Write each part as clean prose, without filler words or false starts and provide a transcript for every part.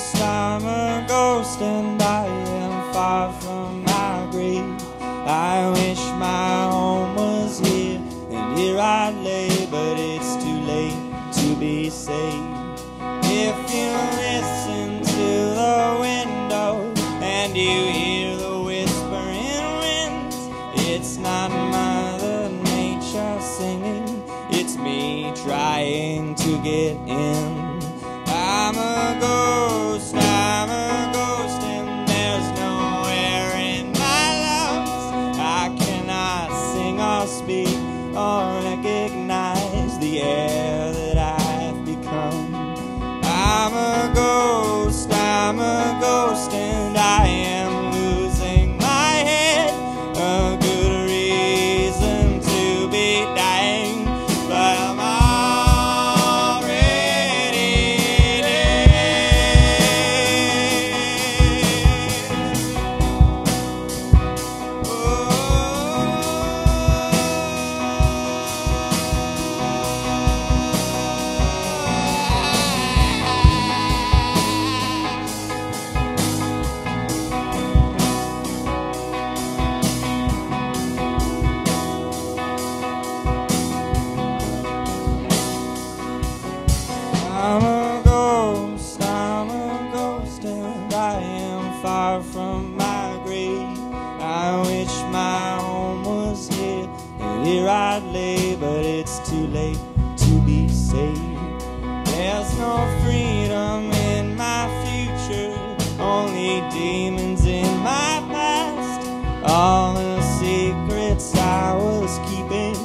ghost, I'm a ghost, and I am far from my grave. I wish my home was here, and here I lay, but it's too late to be saved. If you listen to the window and you hear the whispering winds, it's not Mother Nature singing, it's me trying to get in. I'm a ghost, and there's nowhere in my lungs. I cannot sing or speak or recognize the air that I've become. I'm a ghost, and I am losing my head. A good reason to be dying, but I'm far from my grave. I wish my home was here, and here I'd lay, but it's too late to be saved. There's no freedom in my future, only demons in my past. All the secrets I was keeping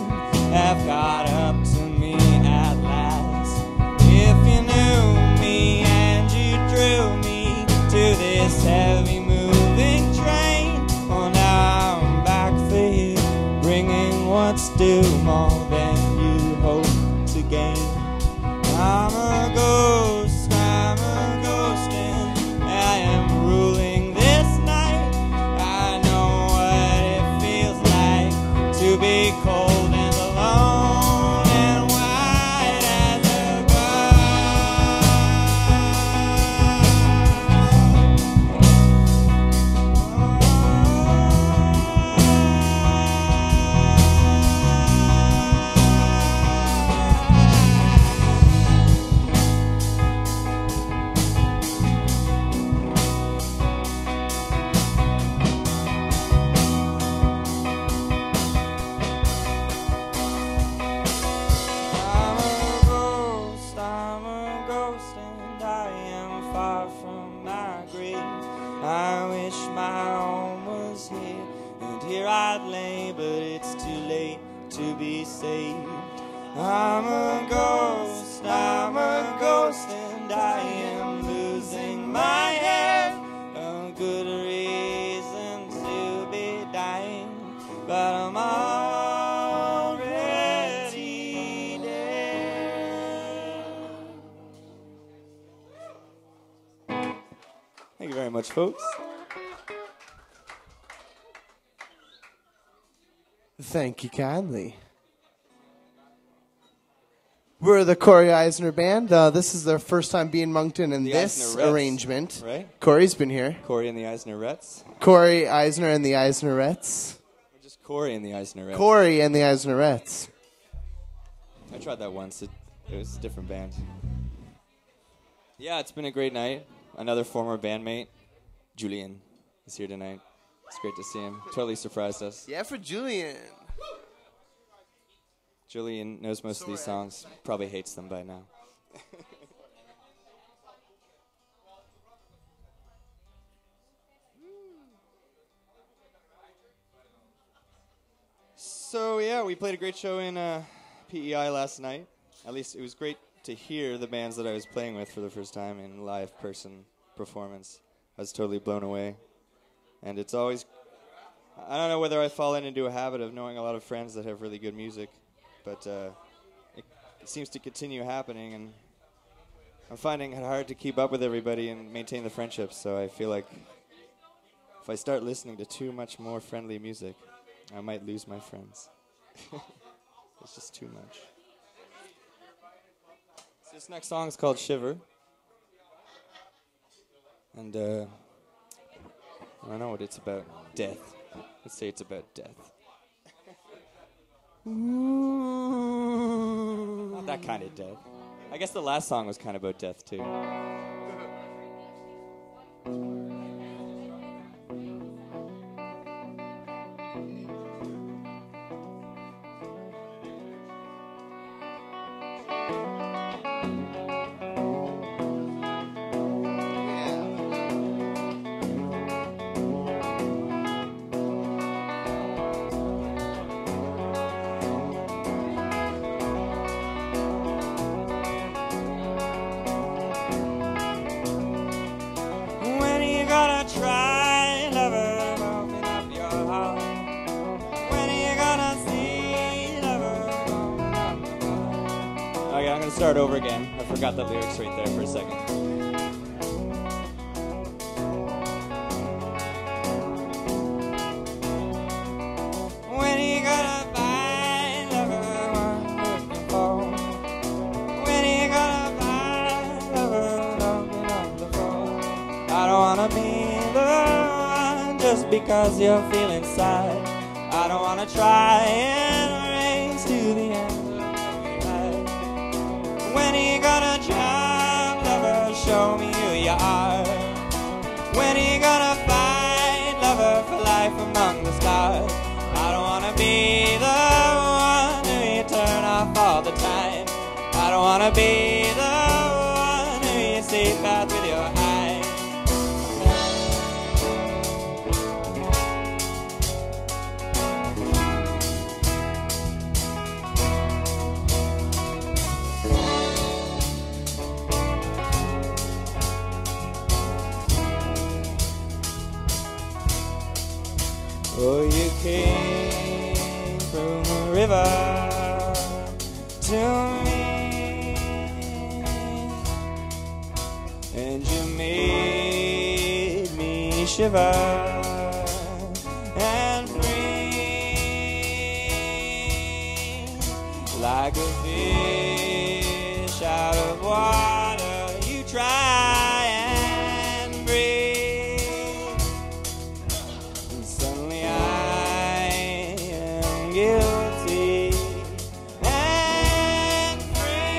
have caught up to me at last. If you knew me and you drew me to this heavy moving train, well, now I'm back for you, bringing what's due, more than you hope to gain. I'm a ghost, and I am ruling this night. I know what it feels like to be cold and alone and white as a I wish my home was here, and here I'd lay, but it's too late to be saved. I'm a ghost, and I am losing my head. A good reason to be dying, but I'm already dead. Thank you very much, folks. Thank you kindly. We're the Corey Isnor Band. This is their first time being Moncton in this arrangement. Right? Corey's been here. Corey and the Isnorettes. Corey Isner and the Isnorettes. Or just Corey and the Isnorettes. Corey and the Isnorettes. I tried that once. It was a different band. Yeah, it's been a great night. Another former bandmate, Julian, is here tonight. It's great to see him. Totally surprised us. Yeah, for Julian. Julian knows most of these songs. Probably hates them by now. So, yeah, we played a great show in PEI last night. At least it was great to hear the bands that I was playing with for the first time in live person performance. I was totally blown away. And it's always, I don't know whether I fall into a habit of knowing a lot of friends that have really good music, but it seems to continue happening, and I'm finding it hard to keep up with everybody and maintain the friendships, so I feel like if I start listening to too much more friendly music, I might lose my friends. It's just too much. So this next song is called Shiver. And I don't know what it's about. Death. Let's say it's about death. Not that kind of death. I guess the last song was kind of about death too. Start over again. I forgot the lyrics right there for a second. When you gonna find lover I'm looking for? When you gonna find lover I'm looking for? I don't wanna be the one just because you're feeling sad. I don't wanna try and race to the end. When you gonna jump, lover, show me who you are? When you gonna find lover for life among the stars? I don't wanna be the one who you turn off all the time. I don't wanna be the one who you seek out with your eyes. Oh, you came from the river to me, and you made me shiver and free, like a fish out of water. You try and breathe, and suddenly guilty and free.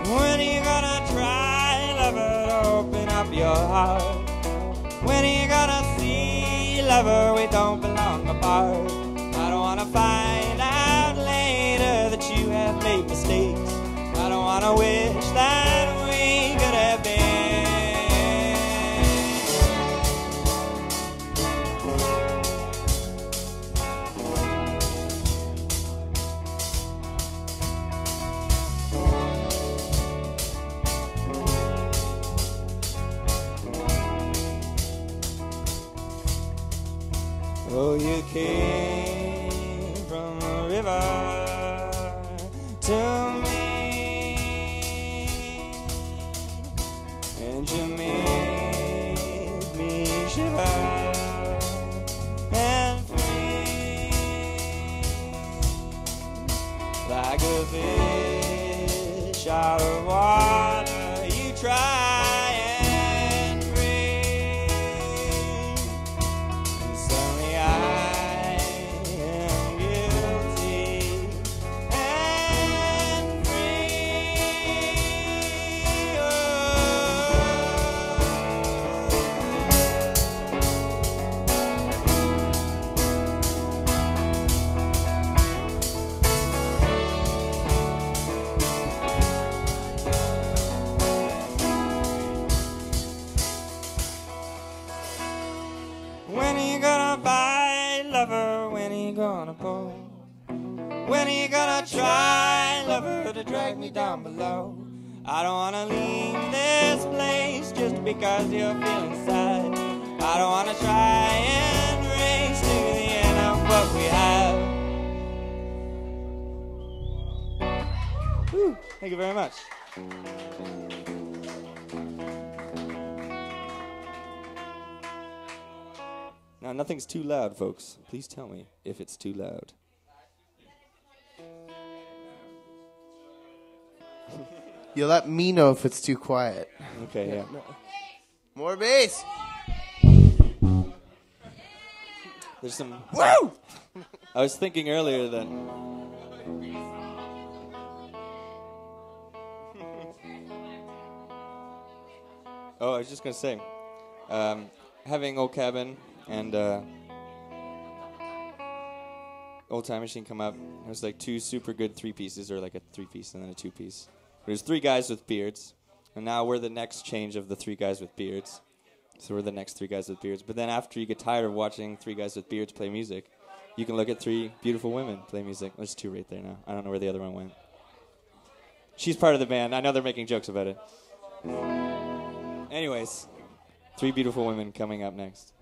When are you gonna try, lover, to open up your heart? When are you gonna see, lover, we don't belong apart? I don't wanna find out later that you have made mistakes. I don't wanna wish that we could have been. Oh, you came from the river to me, and you made me shiver and free, like a fish out of water. You try. When are you gonna buy, lover? When are you gonna go? When are you gonna try, lover, to drag me down below? I don't wanna leave this place just because you're feeling sad. I don't wanna try and race to the end of what we have. Woo. Thank you very much. Now, nothing's too loud, folks. Please tell me if it's too loud. You let me know if it's too quiet. Okay, yeah. No. More bass. There's some... Woo! I was thinking earlier that... Oh, I was just going to say, having Old Cabin and Old Time Machine come up, it was like two super good three-pieces, or like a three-piece and then a two-piece. There's three guys with beards, and now we're the next change of the three guys with beards. So we're the next three guys with beards. But then after you get tired of watching three guys with beards play music, you can look at three beautiful women play music. There's two right there now. I don't know where the other one went. She's part of the band. I know they're making jokes about it. Anyways, three beautiful women coming up next.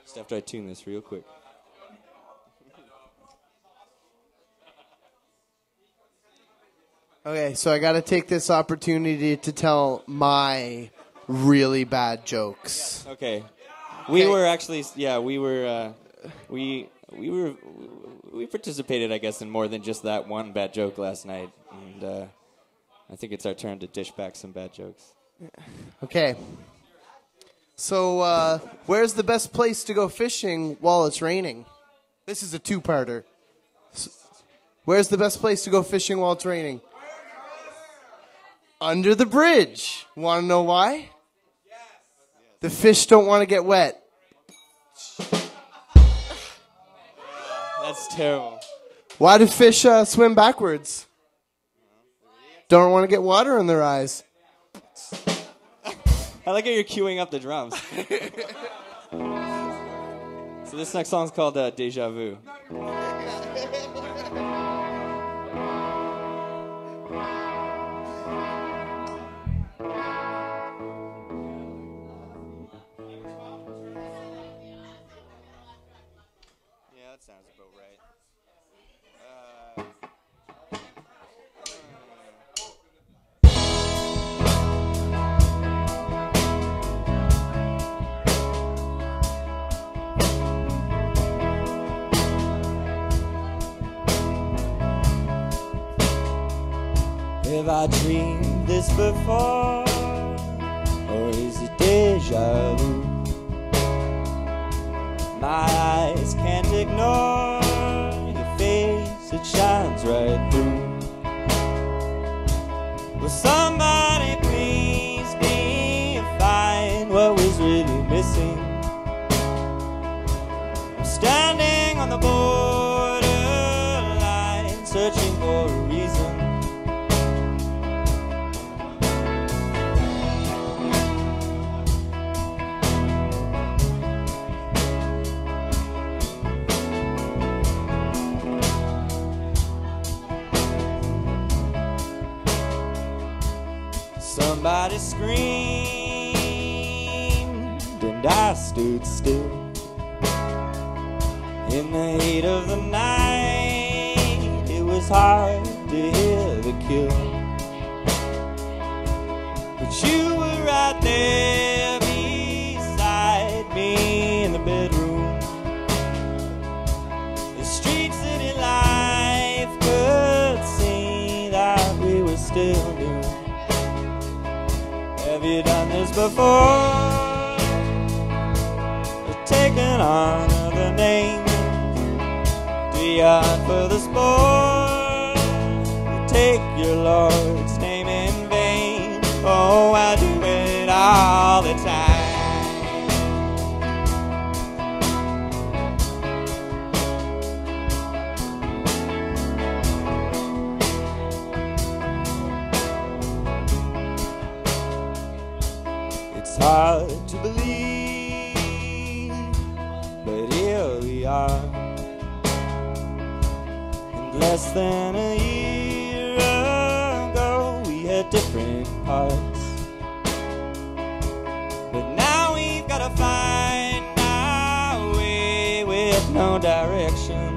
Just after I tune this real quick. Okay, so I got to take this opportunity to tell my really bad jokes. Okay. We were actually, we participated, I guess, in more than just that one bad joke last night. And I think it's our turn to dish back some bad jokes. Okay. So, where's the best place to go fishing while it's raining? This is a two-parter. Where's the best place to go fishing while it's raining? Under the bridge. Want to know why? The fish don't want to get wet. That's terrible. Why do fish swim backwards? Don't want to get water in their eyes. I like how you're queuing up the drums. So this next song's called Deja Vu. Yeah, that sounds about right. Have I dreamed this before, or is it deja vu? My eyes can't ignore your face, it shines right through. Will somebody please me and find what was really missing? I'm standing on the borderline, searching for a reason. Somebody screamed and I stood still. In the heat of the night, it was hard to hear the kill. But you were right there beside me in the bedroom. The street city life could see that we were still new. Have you done this before? Or taken on other names? Do you hunt for the sport? Or take your Lord's name in vain? Oh, I do it all the time. It's hard to believe, but here we are. In less than a year ago, we had different parts. But now we've got to find our way with no direction.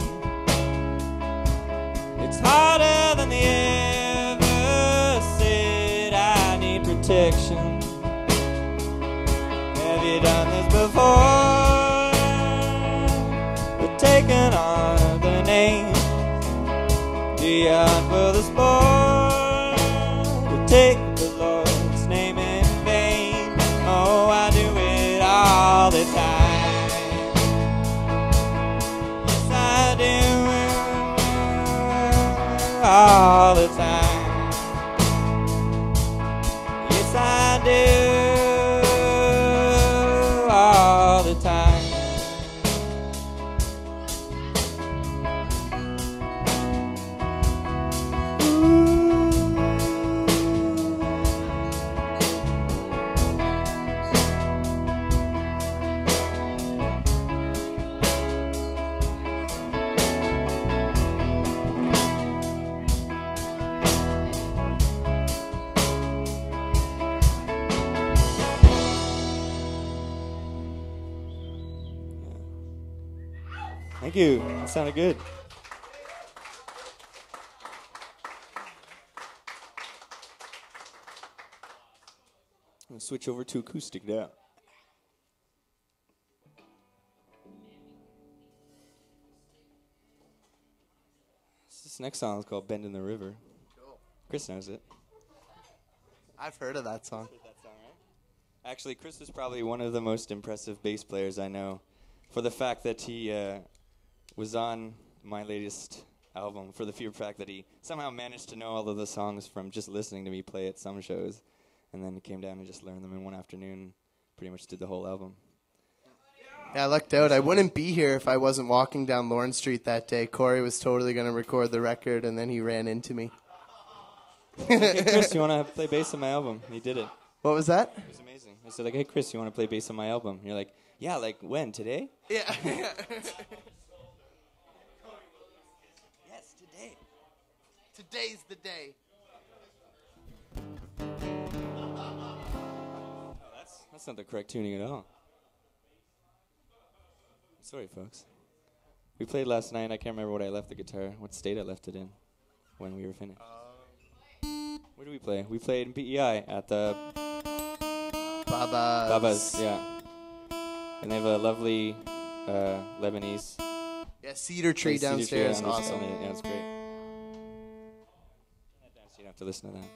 It's harder than they ever said. I need protection. Have you done this before? But taking on the name. Do you hunt for the sport? To take the Lord's name in vain? Oh, I do it all the time. Yes, I do. All the time. Yes, I do. All the time. Thank you. That sounded good. I'm going to switch over to acoustic now. This next song is called Bend in the River. Cool. Chris knows it. I've heard of that song. Heard that song, right? Actually, Chris is probably one of the most impressive bass players I know, for the fact that he was on my latest album, for the sheer fact that he somehow managed to know all of the songs from just listening to me play at some shows, and then he came down and just learned them in one afternoon, pretty much did the whole album. Yeah, I lucked out. I wouldn't be here if I wasn't walking down Lawrence Street that day. Corey was totally going to record the record, and then he ran into me. Hey, Chris, you want to play bass on my album? And he did it. What was that? It was amazing. I said, like, hey, Chris, you want to play bass on my album? And you're like, yeah, like when? Today? Yeah. Yes, today. Today's the day. Oh, that's not the correct tuning at all. Sorry, folks. We played last night. I can't remember what I left the guitar, what state I left it in when we were finished. Where did we play? We played in PEI at the Baba's, yeah. And they have a lovely Lebanese. Yeah, cedar tree downstairs. Tree Awesome. Yeah, it's great. You'd have to listen to that.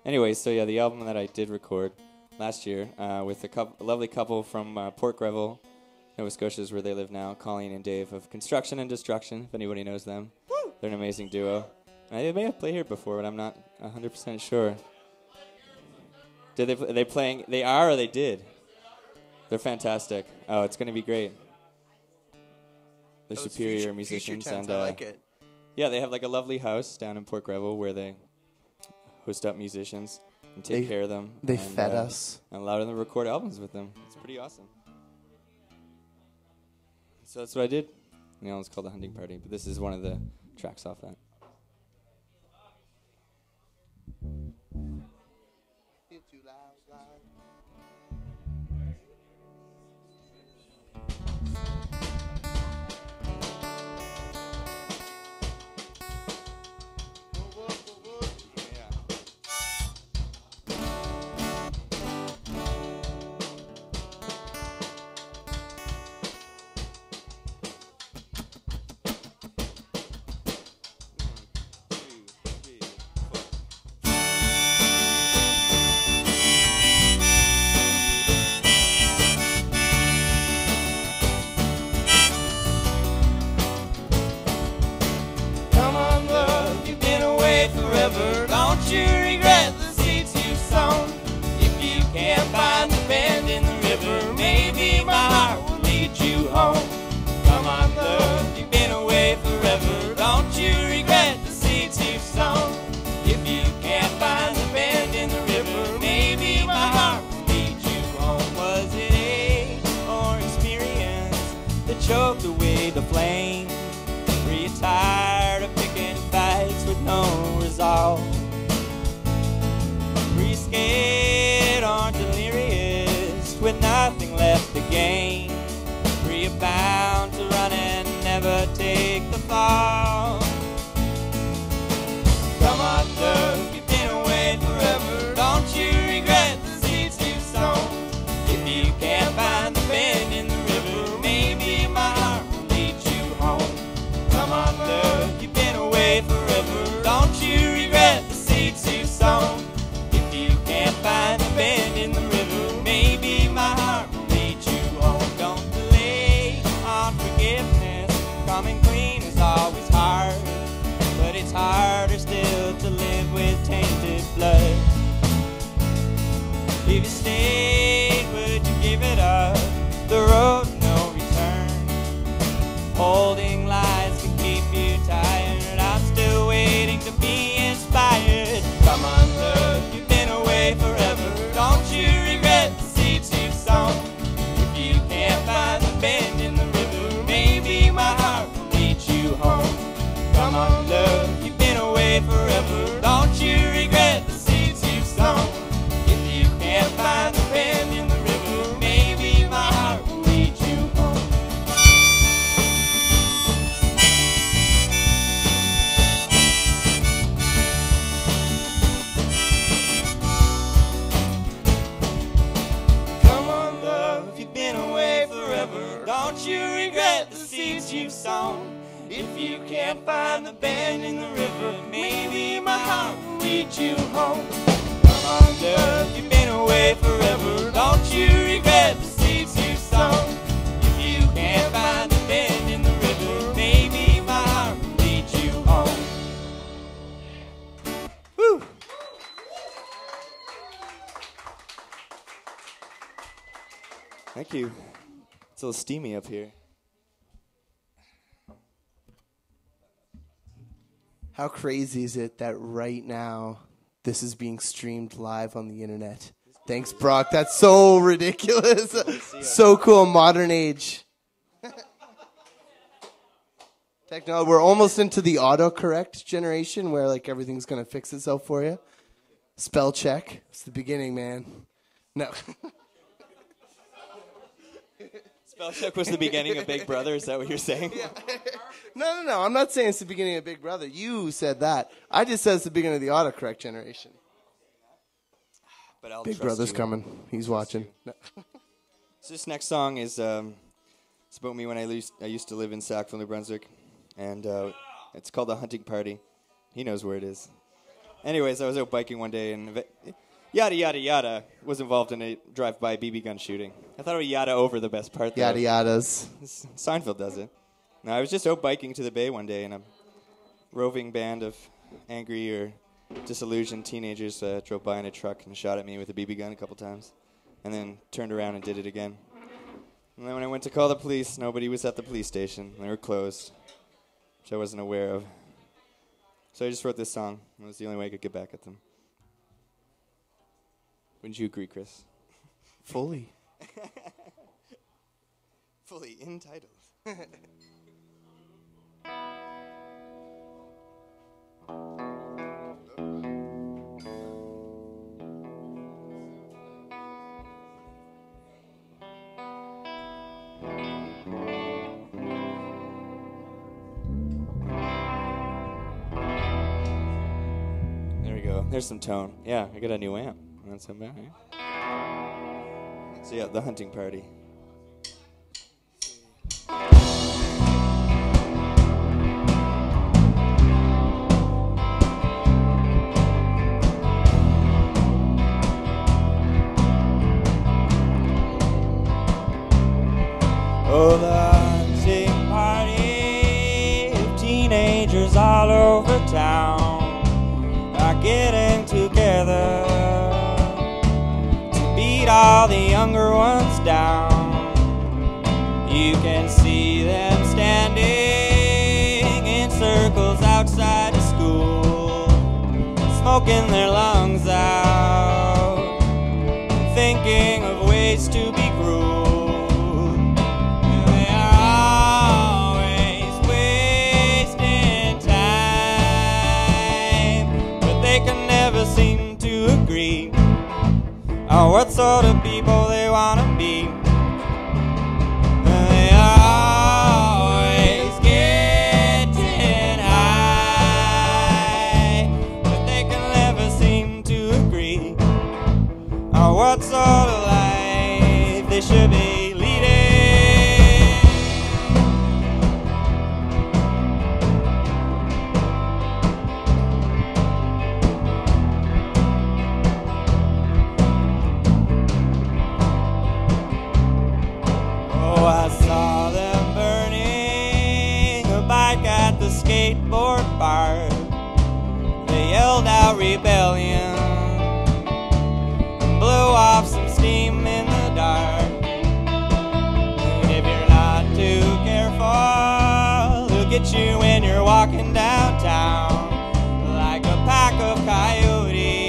Anyway, so yeah, the album that I did record last year with a lovely couple from Port Greville, Nova Scotia is where they live now, Colleen and Dave of Construction and Destruction, if anybody knows them. Woo! They're an amazing duo. They may have played here before, but I'm not 100% sure. Are they playing? They are, or they did? They're fantastic. Oh, it's going to be great. They're superior musicians. And I like it. Yeah, they have like a lovely house down in Port Greville where they host up musicians and take care of them. They fed us. And allow them to record albums with them. It's pretty awesome. So that's what I did. The album's called The Hunting Party, but this is one of the tracks off that. Choked away the flame. Were you tired of picking fights with no resolve? Were you scared or delirious with nothing left to gain? Were you bound to run and never take the fall? pain is always hard, but it's harder still to live with tainted blood. If you stayed, would you give it up? The road no return. Holding lies can keep you tired. I'm still waiting to be inspired. Come on, love, you've been away forever. Don't you regret the seeds you've sown? If you can't find the bend in the river, maybe my heart will lead you home. Come on, love, you've been away forever. Don't you regret the seeds you've sown? If you can't find the bend in the river, maybe my heart will lead you home. Come on, love, you've been away forever. Don't you regret the seeds you've sown? If you can't find the bend in the river, maybe my heart will lead you home. Come on, love, you've been away forever. Don't you regret the seeds you've sown? If you can't find the bend in the river, maybe my heart will lead you home. Woo! Thank you. It's a little steamy up here. How crazy is it that right now this is being streamed live on the internet? Thanks, Brock. That's so ridiculous. So cool. Modern age. Technology. We're almost into the autocorrect generation where like everything's going to fix itself for you. Spell check. It's the beginning, man. No. Spell check was the beginning of Big Brother. Is that what you're saying? Yeah. No. I'm not saying it's the beginning of Big Brother. You said that. I just said it's the beginning of the autocorrect generation. But I'll Big trust Brother's you. coming. He's watching. No. So this next song is it's about me when I used to live in Sackville, New Brunswick, and it's called The Hunting Party. He knows where it is. Anyways, I was out biking one day, and yada, yada, yada was involved in a drive-by BB gun shooting. I thought I would yada over the best part, though. Yada yadas. Seinfeld does it. No, I was just out biking to the bay one day, and a roving band of angry or disillusioned teenagers drove by in a truck and shot at me with a BB gun a couple times, and then turned around and did it again. And then when I went to call the police, nobody was at the police station. They were closed, which I wasn't aware of. So I just wrote this song. It was the only way I could get back at them. Wouldn't you agree, Chris? Fully. Fully entitled. There we go. There's some tone. Yeah, I got a new amp. That's so bad, right? So yeah, The Hunting Party. Oh, the hunting party of teenagers all over town are getting together to beat all the younger ones down. You can see them standing in circles outside of school, smoking their lungs out, thinking of ways to be cruel. Seem to agree on what sort of people they want to be. They are always getting high, but they can never seem to agree on what sort of life they should be leading. at the skateboard park. They yelled out rebellion, blew off some steam in the dark. And if you're not too careful, they'll get you when you're walking downtown like a pack of coyotes.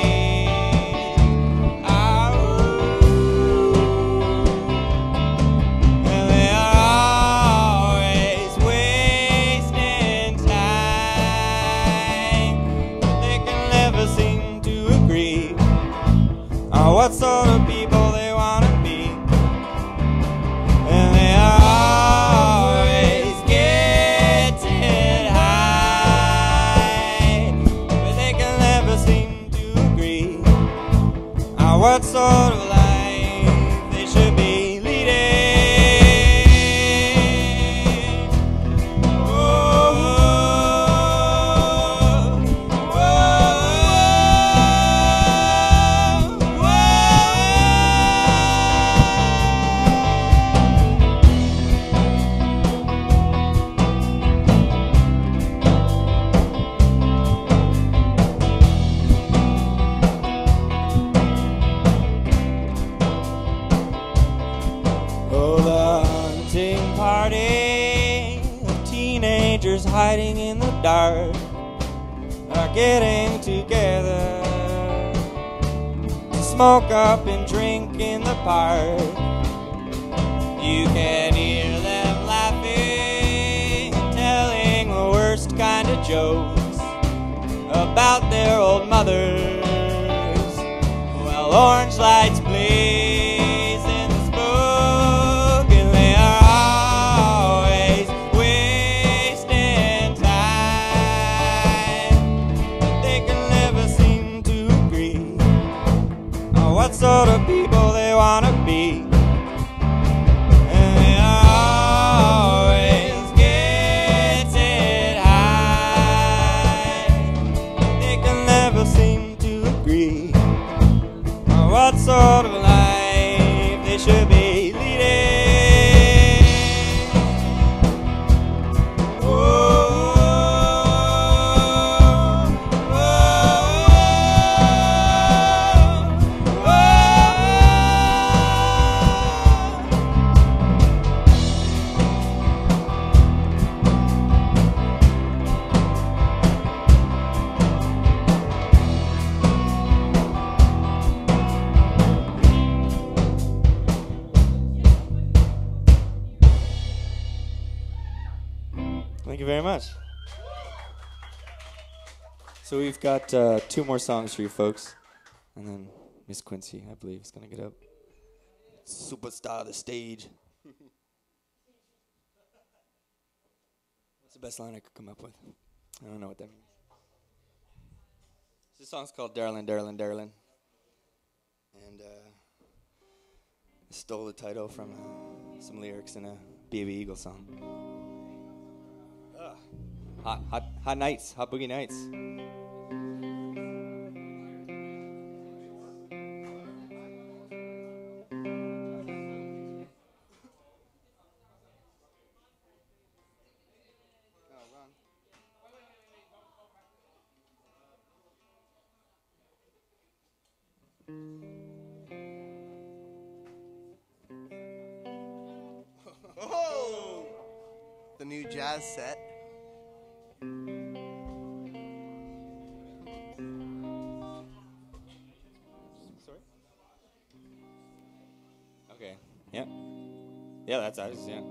And they are always wasting time, but they can never seem to agree on what sort of people they want to be. And they are always getting high, but they can never seem to agree on what sort of life they should be leading. Oh, the hunting party of teenagers hiding in the dark are getting together to smoke up and drink in the park. You can hear them laughing and telling the worst kind of jokes about their old mothers. Well, orange lights blaze in the smoke, and they are always wasting time. They can never seem to agree on what sort of people they want to be. And they are always getting high. They can never seem to agree on what sort of life they should be leading. Whoa, Thank you very much. So we've got 2 more songs for you folks, and then Miss Quincy, I believe, is going to get up. Superstar of the stage. What's the best line I could come up with? I don't know what that means. This song's called Darlin', Darlin', Darlin'. And I stole the title from some lyrics in a Baby Eagle song. Hot nights, hot boogie nights. Oh! The new jazz set. Sorry? Okay. Yeah. Yeah, that's ours, yeah.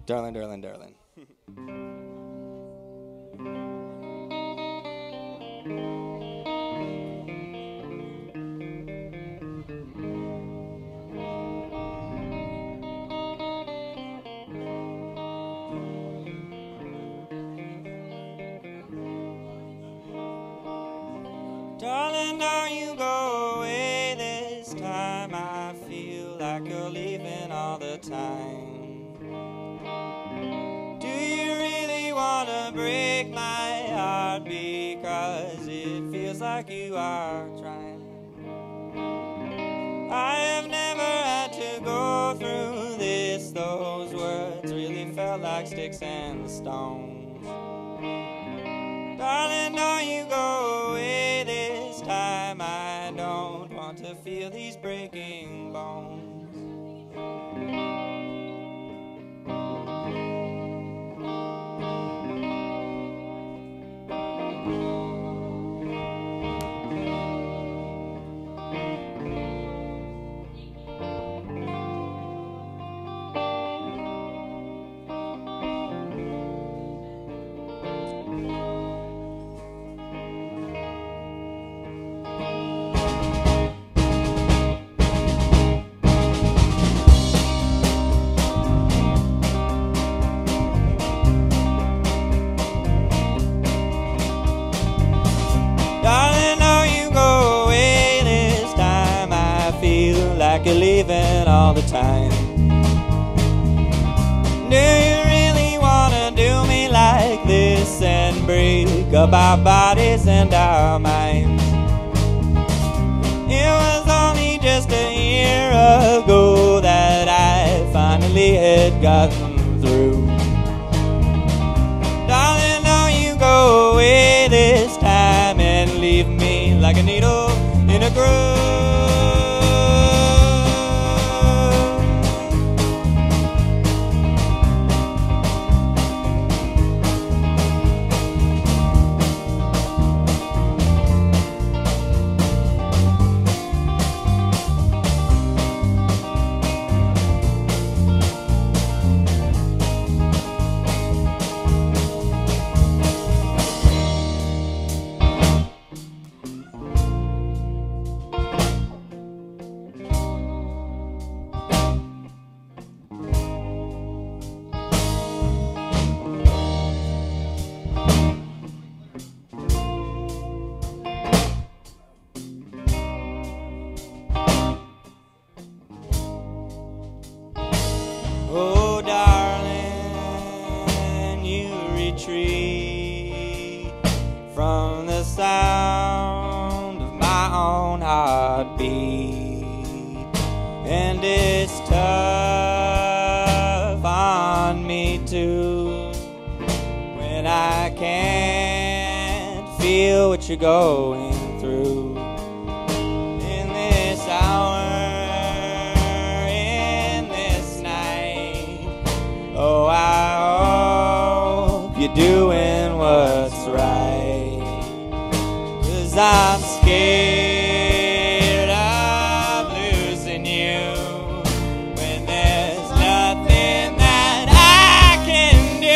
Darling, darling, darling. Darling, don't you go away this time. I feel like you're leaving all the time. Do you really want to break my heart? Because it feels like you are trying. go through this, those words really felt like sticks and stones. Darling, don't you go away this time. I don't want to feel these breaking bones. Darling, don't you go away this time. I feel like you're leaving all the time. Do you really wanna do me like this and break up our bodies and our minds? It was only just a year ago that I finally had gotten through. Darling, don't you go away this time and leave me like a needle in a groove. Oh, darling, you retreat from the sound of my own heartbeat, and it's tough on me too when I can't feel what you're going through in this hour. Oh, I hope you're doing what's right, 'cause I'm scared of losing you when there's nothing that I can do.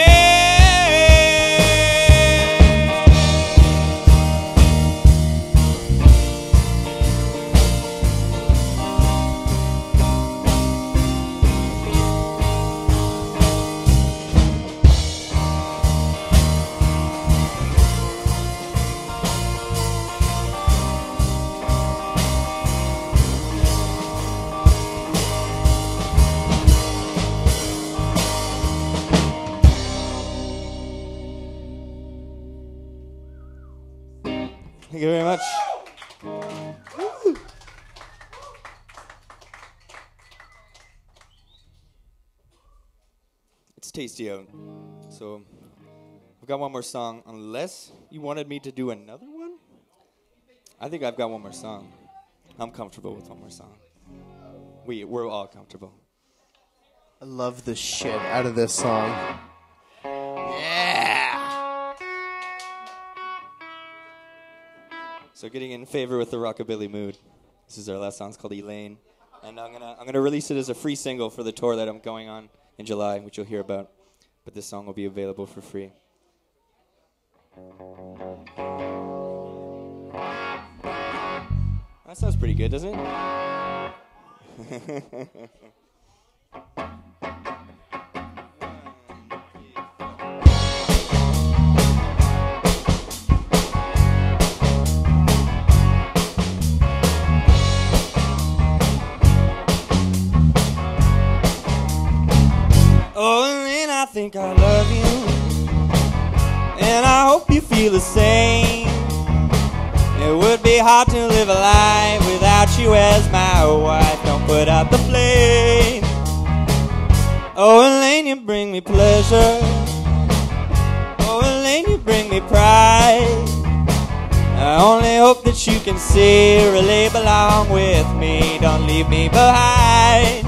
Thank you very much. It's tasty out. So I've got one more song, unless you wanted me to do another one. I think I've got one more song. I'm comfortable with one more song. We're all comfortable. I love the shit out of this song. Yeah. So getting in favor with the rockabilly mood. This is our last song. It's called Elaine, and I'm gonna release it as a free single for the tour that I'm going on in July, which you'll hear about. But this song will be available for free. That sounds pretty good, doesn't it? Oh, and I think I love you, and I hope you feel the same. It would be hard to live a life without you as my wife. Don't put out the flame. Oh, Elaine, you bring me pleasure. Oh, Elaine, you bring me pride. I only hope that you can see, relate along with me, don't leave me behind.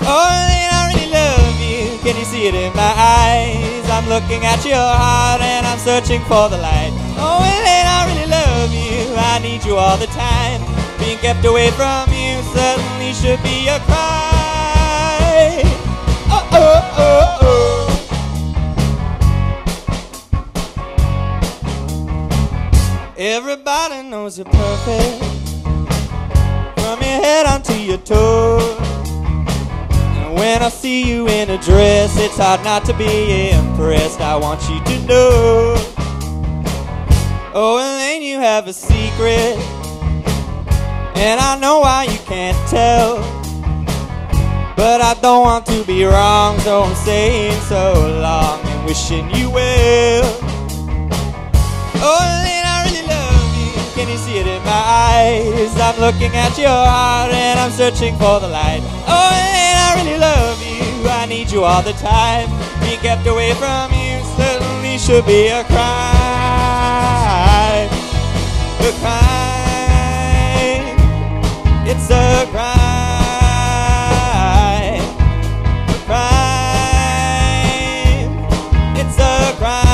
Oh, Elaine, I really love you, can you see it in my eyes? I'm looking at your heart and I'm searching for the light. Oh, Elaine, I really love you, I need you all the time. Being kept away from you certainly should be a crime. Oh, oh, oh, oh. Everybody knows you're perfect, from your head onto your toes. And when I see you in a dress, it's hard not to be impressed. I want you to know, oh, Elaine, you have a secret, and I know why you can't tell. But I don't want to be wrong, so I'm saying so long and wishing you well. Oh, Elaine, I really love you, can you see it in my eyes? I'm looking at your heart and I'm searching for the light. Oh, Elaine, I really love you, I need you all the time. Being kept away from you certainly should be a crime. A crime. It's a crime. A crime. It's a crime.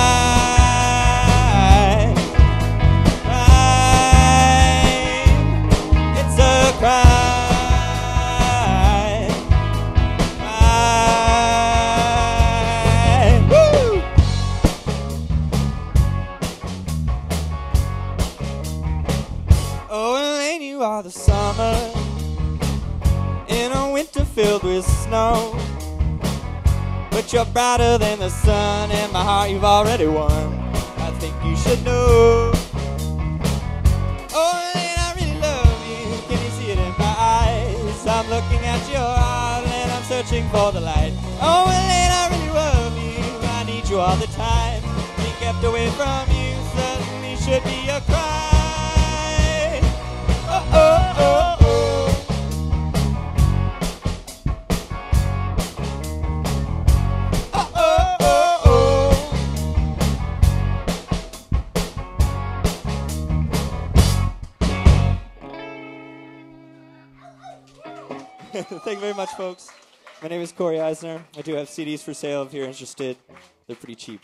Oh, Elaine, you are the summer in a winter filled with snow. But you're brighter than the sun, and my heart you've already won. I think you should know. Oh, Elaine, I really love you, can you see it in my eyes? I'm looking at your heart and I'm searching for the light. Oh, Elaine, I really love you, I need you all the time. Being kept away from you certainly should be a crime. Oh, oh, oh, oh. Oh, oh, oh, oh. Thank you very much, folks. My name is Corey Isnor. I do have CDs for sale if you're interested. They're pretty cheap.